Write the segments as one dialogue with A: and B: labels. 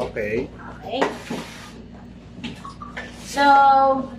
A: Okay.
B: Okay. So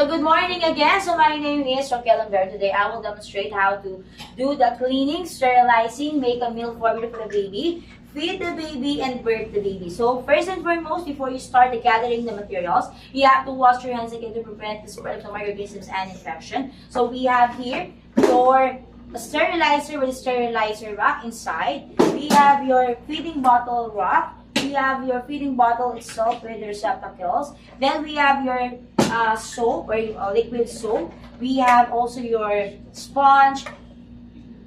B: good morning again. So my name is Raquel Amber. Today I will demonstrate how to do the cleaning, sterilizing, make a meal formula for the baby, feed the baby, and birth the baby. So first and foremost, before you start gathering the materials, you have to wash your hands again to prevent the spread of the microorganisms and infection. So we have here your sterilizer with a sterilizer rack inside. We have your feeding bottle rack. We have your feeding bottle itself with receptacles. Then we have your soap or liquid soap. We have also your sponge,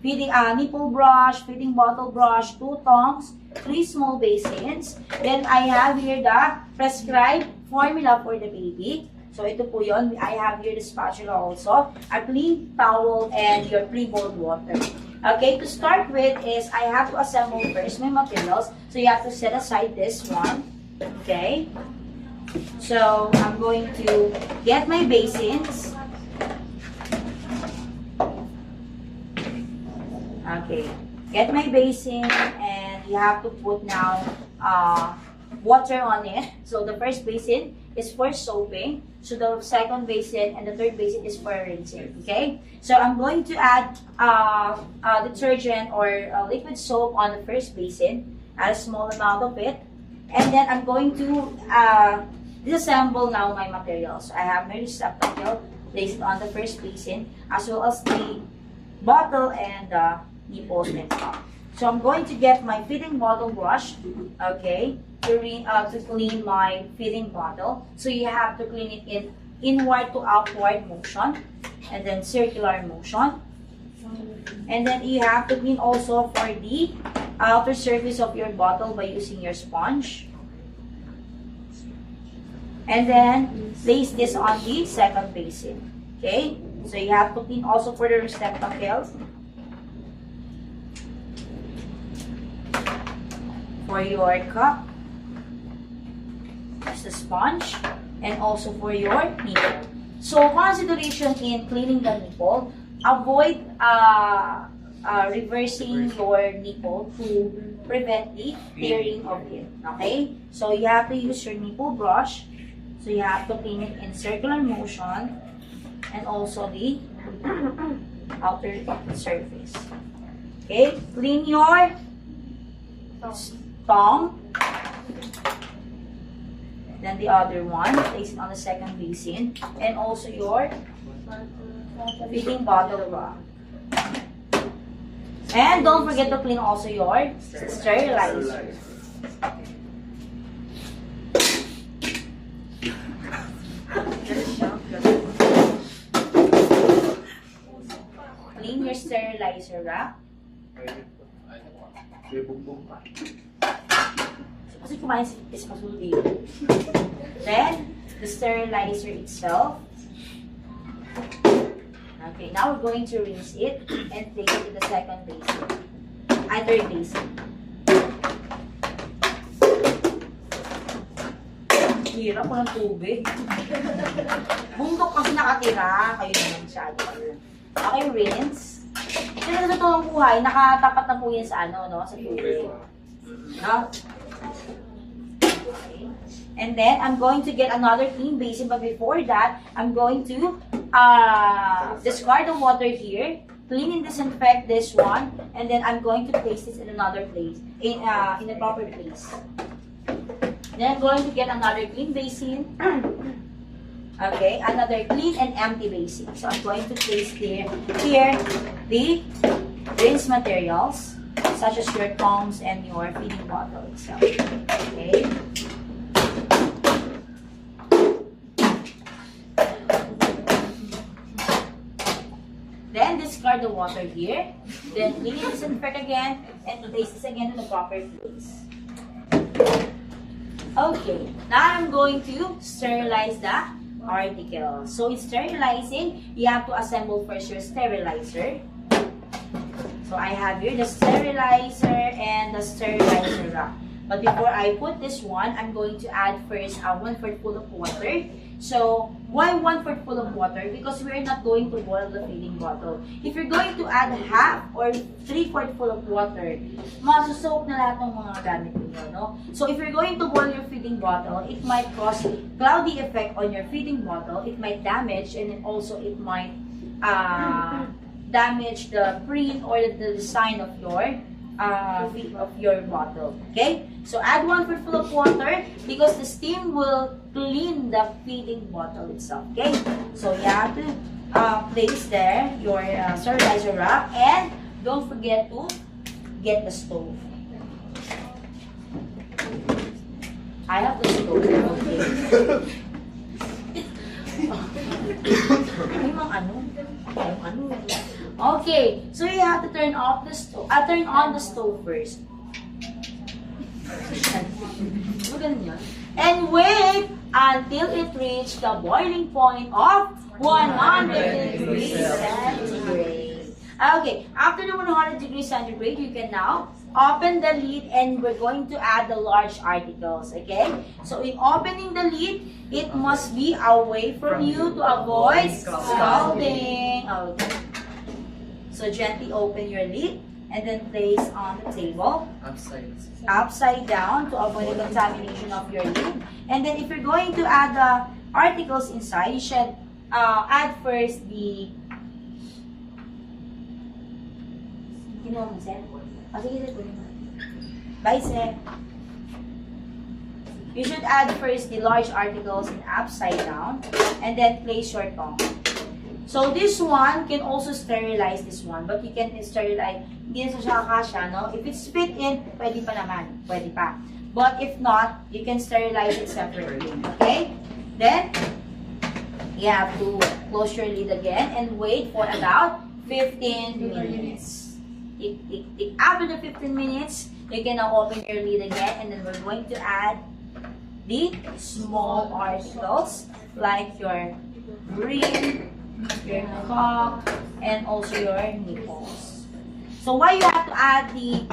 B: feeding nipple brush, feeding bottle brush, 2 tongs, 3 small basins. Then I have here the prescribed formula for the baby. So ito po yun. I have here the spatula also, a clean towel, and your pre-boiled water. Okay, to start with is I have to assemble first my materials. So you have to set aside this one. Okay. So I'm going to get my basins. Okay. Get my basin, and you have to put now water on it. So the first basin is for soaping. So the second basin and the third basin is for rinsing. Okay? So I'm going to add detergent or liquid soap on the first basin. Add a small amount of it. And then I'm going to disassemble now my materials. I have my receptacle placed on the first basin, as well as the bottle and the nipples and stuff. So I'm going to get my feeding bottle brush, okay, to clean my feeding bottle. So you have to clean it in inward to outward motion, and then circular motion. And then you have to clean also for the outer surface of your bottle by using your sponge. And then place this on the second basin. Okay? So you have to clean also for the receptacles, for your cup, just a sponge, and also for your nipple. So consideration in cleaning the nipple, avoid reversing your nipple to prevent the tearing of it. Okay? So you have to use your nipple brush. So you have to clean it in circular motion, and also the outer surface. Okay? Clean your thumb. Then the other one, place it on the second basin, and also your feeding bottle rack. And don't forget to clean also your sterilizer. Clean your sterilizer rack. Kasi kumain is pasuldi. Then, the sterilizer itself. Okay, now we're going to rinse it and place it in the second basin. Third basin. Hirap ko ng tubig. Bundok kasi nakatira. Kayo naman siya. Okay, rinse. Kasi sa totoong buhay, nakatapat na po yan sa no? Sa tubig. No? Okay. And then, I'm going to get another clean basin. But before that, I'm going to discard the water here, clean and disinfect this one, and then I'm going to place this in another place, in a proper place. Then I'm going to get another clean basin. Okay, another clean and empty basin. So I'm going to place here the rinse materials, such as your tongs and your feeding bottle itself. Okay. Then discard the water here. Then clean and disinfect again, and place this again in the proper place. Okay, now I'm going to sterilize the article. So in sterilizing, you have to assemble first your sterilizer. So I have here the sterilizer and the sterilizer rack. But before I put this one, I'm going to add first 1/4 full of water. So, why 1/4 full of water? Because we're not going to boil the feeding bottle. If you're going to add half or 3/4 full of water, masusok na lahat ng mga gamit niyo, no? So, if you're going to boil your feeding bottle, it might cause cloudy effect on your feeding bottle. It might damage, and then also it might damage the print or the design of your bottle. Okay, so add 1/4 full of water because the steam will clean the feeding bottle itself. Okay, so you have to place there your sterilizer rack, and don't forget to get the stove. I have the stove. Okay, so you have to turn off the stove. Turn on the stove first. And wait until it reaches the boiling point of 100 degrees centigrade. Okay, after the 100 degrees centigrade, you can now open the lid, and we're going to add the large articles. Okay, so in opening the lid, it must be away from you to avoid scalding. Okay, so gently open your lid and then place on the table upside down to avoid the contamination of your lid. And then if you're going to add the articles inside, you should add first the bicep. You should add first the large articles in upside down, and then place your tongue. So this one can also sterilize this one, but you can sterilize, hindi na siya kakasya, no? If it's fit in, pwede pa naman, pwede pa. But if not, you can sterilize it separately, okay? Then, you have to close your lid again and wait for about 15 minutes. After the 15 minutes, you can now open your lid again, and then we're going to add the small articles like your ring, your cock, and also your nipples. So why you have to add the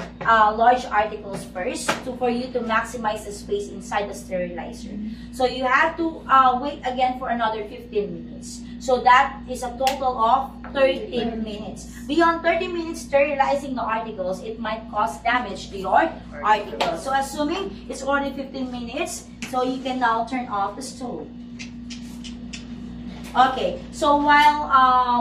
B: large articles first? For you to maximize the space inside the sterilizer. So you have to wait again for another 15 minutes. So that is a total of 30 minutes. Beyond 30 minutes sterilizing the articles, it might cause damage to your articles. So assuming it's already 15 minutes, so you can now turn off the stove. Okay, so while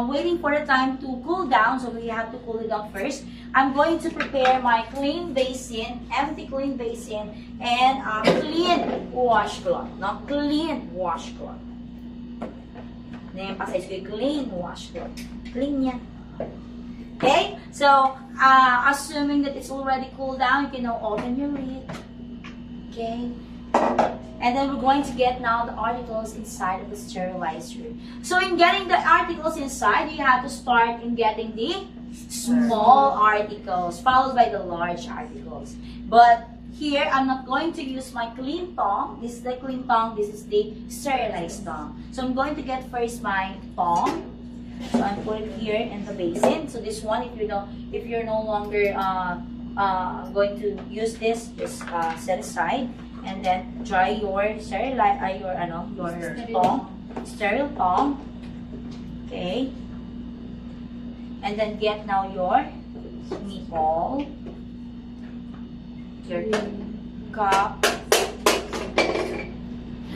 B: waiting for the time to cool down, so we have to cool it down first, I'm going to prepare my clean basin, empty clean basin, and clean washcloth. No, clean washcloth. Na-emphasize ko yung clean washcloth. Clean yan. Okay, so assuming that it's already cooled down, you can now open your lid. Okay. And then we're going to get now the articles inside of the sterilizer. So in getting the articles inside, you have to start in getting the small articles, followed by the large articles. But here, I'm not going to use my clean tongue. This is the clean tongue. This is the sterilized tongue. So I'm going to get first my tongue. So I'm putting it here in the basin. So this one, if you're no longer going to use this, just set aside. And then dry your sterile tongue. Okay. And then get now your nipple, your cup,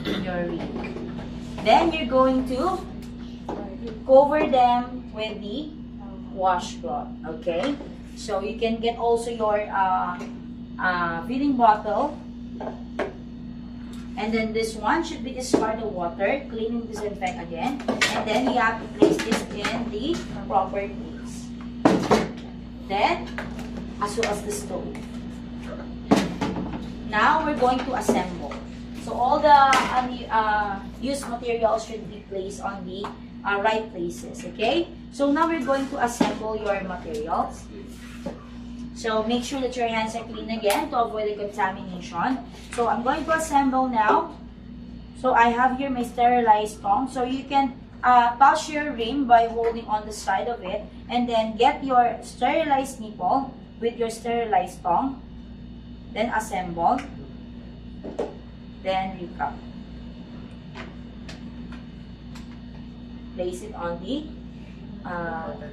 B: your ring. Then you're going to cover them with the washcloth. Okay. So you can get also your feeding bottle. And then this one should be discarded water, clean and disinfect again. And then you have to place this in the proper place. Then, as well as the stove. Now we're going to assemble. So all the used materials should be placed on the right places, okay? So now we're going to assemble your materials. So make sure that your hands are clean again to avoid the contamination. So I'm going to assemble now. So I have here my sterilized tongue. So you can touch your rim by holding on the side of it. And then get your sterilized nipple with your sterilized tongue. Then assemble. Then recap. place it on the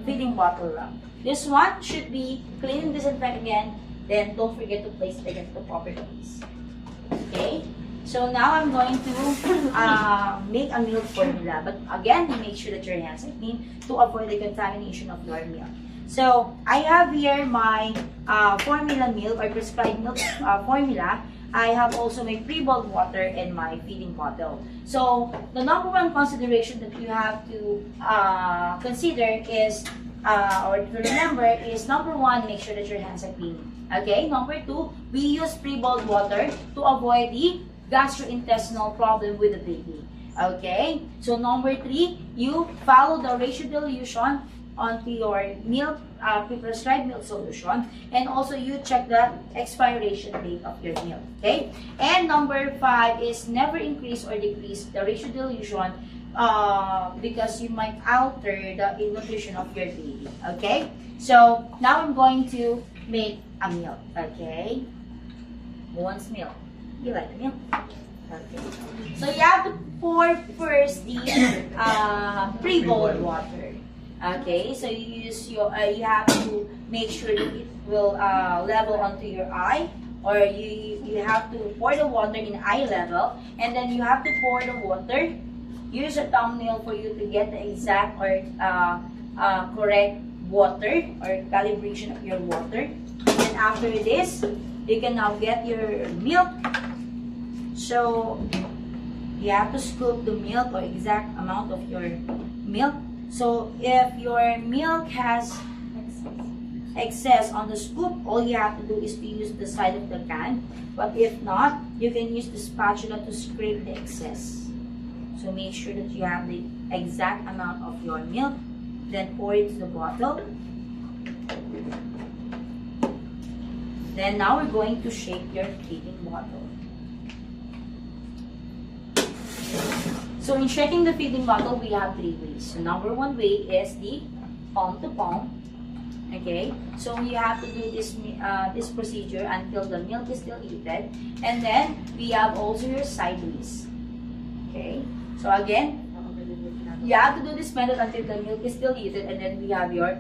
B: feeding bottle wrap. This one should be clean and disinfect again. Then don't forget to place it against the proper place. Okay? So now I'm going to make a milk formula. But again, make sure that your hands are clean to avoid the contamination of your milk. So I have here my formula milk or prescribed milk formula. I have also my pre-boiled water and my feeding bottle. So the number one consideration that you have to consider is, or to remember is, number one, make sure that your hands are clean. Okay? Number two, we use pre-boiled water to avoid the gastrointestinal problem with the baby. Okay? So number three, you follow the ratio dilution onto your milk, prescribed milk solution, and also you check the expiration date of your milk. Okay? And number five is never increase or decrease the ratio dilution because you might alter the nutrition of your baby. Okay? So now I'm going to make a milk. Okay? Who wants milk? You like milk? Okay. So you have to pour first the pre-boiled water. Okay, so you use your, you have to make sure that it will level onto your eye, or you have to pour the water in eye level, and then you have to pour the water. Use a thumbnail for you to get the exact or correct water or calibration of your water. And after this, you can now get your milk. So you have to scoop the milk or exact amount of your milk. So if your milk has excess on the scoop, all you have to do is to use the side of the can. But if not, you can use the spatula to scrape the excess. So make sure that you have the exact amount of your milk. Then pour it to the bottle. Then now we're going to shake your feeding bottle. So in shaking the feeding bottle, we have three ways. So number one way is the palm to palm. Okay, so you have to do this this procedure until the milk is diluted, and then we have also your sideways. Okay, so again, you have to do this method until the milk is diluted, and then we have your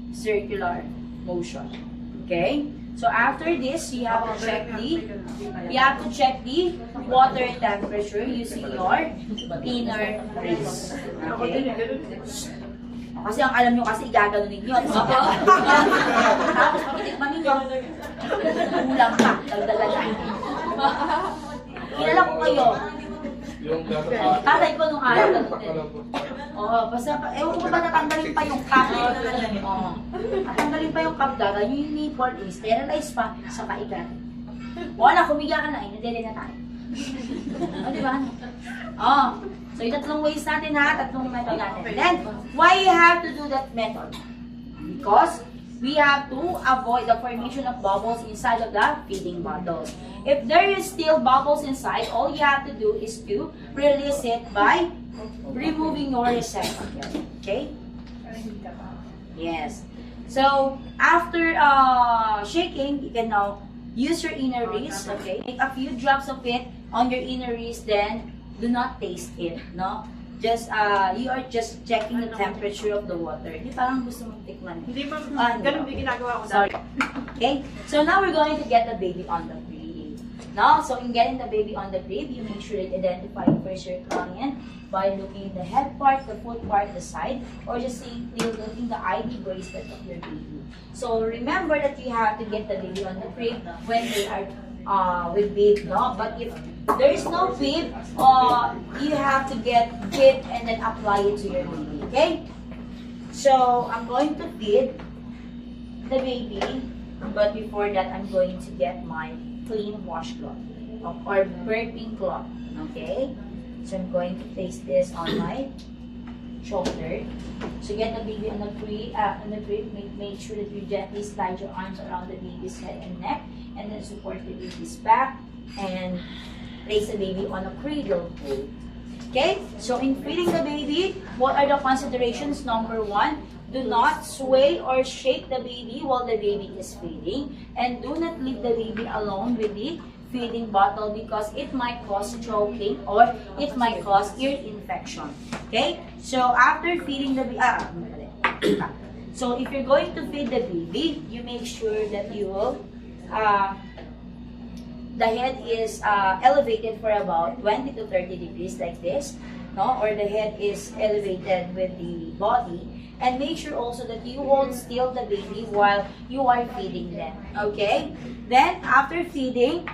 B: circular motion. Okay. So after this, you have to check the water temperature using your inner wrist. Okay? Kasi ang alam nyo kasi igaganunin nyo. Tapos pagkitikman ninyo, kulang pa, dagdagan natin. Kilala ko kayo. Tatay ko nung araw. Oo, basta, ewan ko ba natanggalin pa yung cup. Oo. Natanggalin pa yung cup daga. Yung nipple is sterilize pa sa kaigan. Wala, kumiga ka na. Inadili na tayo. O, diba? Oo. So, yung tatlong ways natin ha. Tatlong method natin. Then, why you have to do that method? Because we have to avoid the formation of bubbles inside of the feeding bottles. If there is still bubbles inside, all you have to do is to release it by removing your receptacle. Okay? Yes. So, after shaking, you can now use your inner wrist. Okay? Make a few drops of it on your inner wrist, then do not taste it. No? Just, you are just checking the temperature of the water. Di parang gusto mong tikman.
A: Hindi ma'am, ganun din ginagawa ko.
B: Sorry. Okay? So now we're going to get the baby on the crib. Now, so in getting the baby on the crib, you make sure to identify first your client by looking the head part, the foot part, the side, or just simply looking the ID bracelet of your baby. So remember that you have to get the baby on the crib when they are with bib, no? But if there is no bib, you have to get bib and then apply it to your baby, okay? So, I'm going to feed the baby, but before that, I'm going to get my clean washcloth or burping cloth, okay? So, I'm going to place this on my shoulder. So, get the baby on the crib, make sure that you gently slide your arms around the baby's head and neck, and then support the baby's back, and place the baby on a cradle hold. Okay? So, in feeding the baby, what are the considerations? Number one, do not sway or shake the baby while the baby is feeding, and do not leave the baby alone with the feeding bottle because it might cause choking or it might cause ear infection. Okay? So after feeding the baby, so if you're going to feed the baby, you make sure that you will the head is elevated for about 20 to 30 degrees like this, no? Or the head is elevated with the body. And make sure also that you hold still the baby while you are feeding them. Okay? Then, after feeding,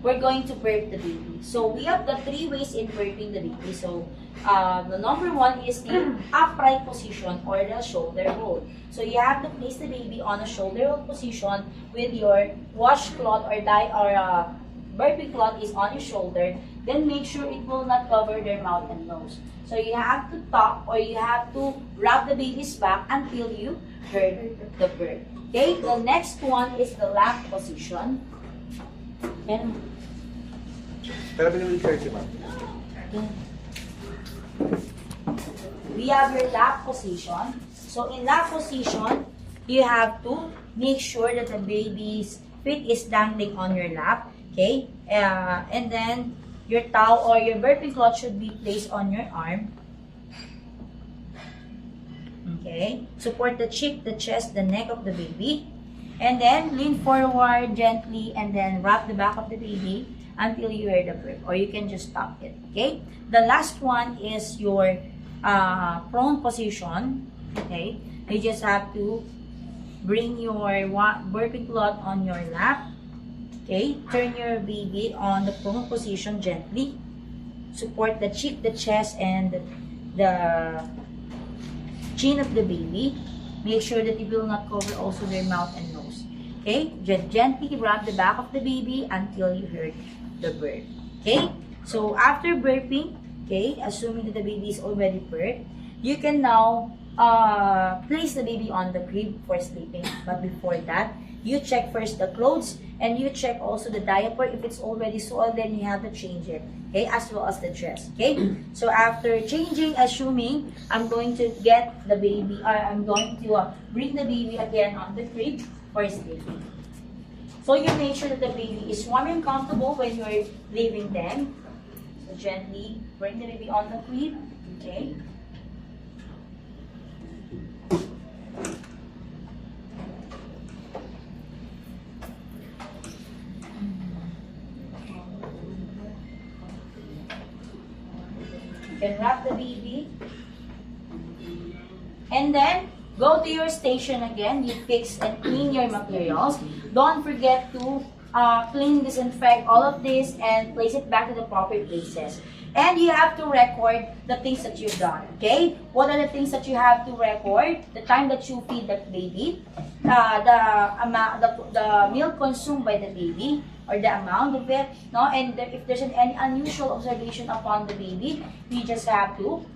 B: we're going to burp the baby. So, we have the 3 ways in burping the baby. So, the number 1 is the upright position or the shoulder hold. So, you have to place the baby on a shoulder hold position with your washcloth or burping cloth is on your shoulder. Then, make sure it will not cover their mouth and nose. So, you have to talk or you have to rub the baby's back until you heard the burp. Okay? The next one is the lap position. And
C: Pero pinag-research ma'am.
B: we have your lap position. So in lap position, you have to make sure that the baby's feet is dangling on your lap. Okay? And then your towel or your burping cloth should be placed on your arm. Okay? Support the cheek, the chest, the neck of the baby. And then lean forward gently and then wrap the back of the baby until you hear the burp. Or you can just stop it. Okay? The last one is your prone position. Okay? You just have to bring your burping cloth on your lap. Okay? Turn your baby on the prone position gently. Support the cheek, the chest, and the chin of the baby. Make sure that it will not cover also their mouth and nose. Okay? Just gently wrap the back of the baby until you heard the burp. Okay? So, after burping, okay, assuming that the baby is already burped, you can now place the baby on the crib for sleeping. But before that, you check first the clothes and you check also the diaper. If it's already soiled, then you have to change it. Okay, as well as the dress. Okay, so after changing, assuming I'm going to get the baby, I'm going to bring the baby again on the crib for sleeping. So you make sure that the baby is warm and comfortable when you're leaving them. So gently bring the baby on the crib. Okay. You can wrap the baby. And then, go to your station again. You fix and clean your materials. Don't forget to clean, disinfect all of this and place it back to the proper places. And you have to record the things that you've done. Okay? What are the things that you have to record? The time that you feed the baby, the milk consumed by the baby, or the amount of it, no? And if there's any unusual observation upon the baby, you just have to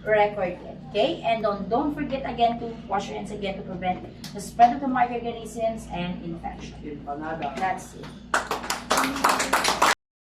B: record it, okay? And don't forget again to wash your hands again to prevent the spread of the microorganisms and infection. That's it.